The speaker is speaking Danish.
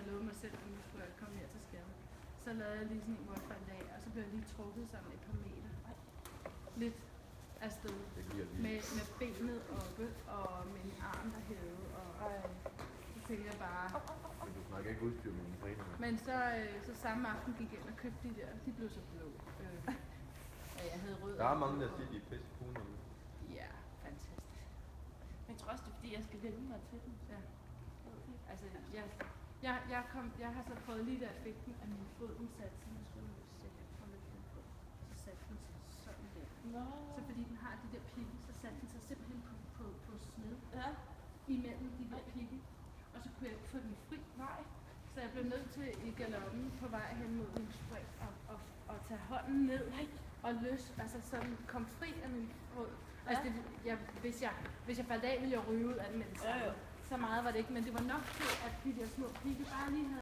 jeg lovede mig selv, at nu skulle jeg komme mere til skade. Så lavede jeg lige sådan en, hvor jeg faldt af, og så blev jeg lige trukket sammen et par meter. Lidt afsted. Med benet oppe, og min arm der hævede, og så tænkte jeg bare... Men du snakker ikke udstyr med mine træner. Men så samme aften gik jeg ind og købte de der, de blev så blå. Jeg havde rød. Der er mange, der siger, de er pisse cool om det. Ja, fantastisk. Men jeg tror også, det er fordi, jeg skal vende mig til den. Ja. Altså, jeg har så prøvet lige der jeg fik den, at min fod, den satte sig, nu skulle jeg sætte den lidt på. Så satte den sig sådan der. Nå. Så fordi den har de der pigge, så satte den sig simpelthen på sned. Ja. Imellem de der pigge. Og så kunne jeg ikke få den fri vej. Så jeg blev nødt til i galoppen på vej hen mod min spring og tage hånden ned og altså sådan kom fri af min fod. Altså hvis jeg faldt af, ville jeg ryge ud af den med det samme. Så meget var det ikke, men det var nok til, at de der små pigge bare lige havde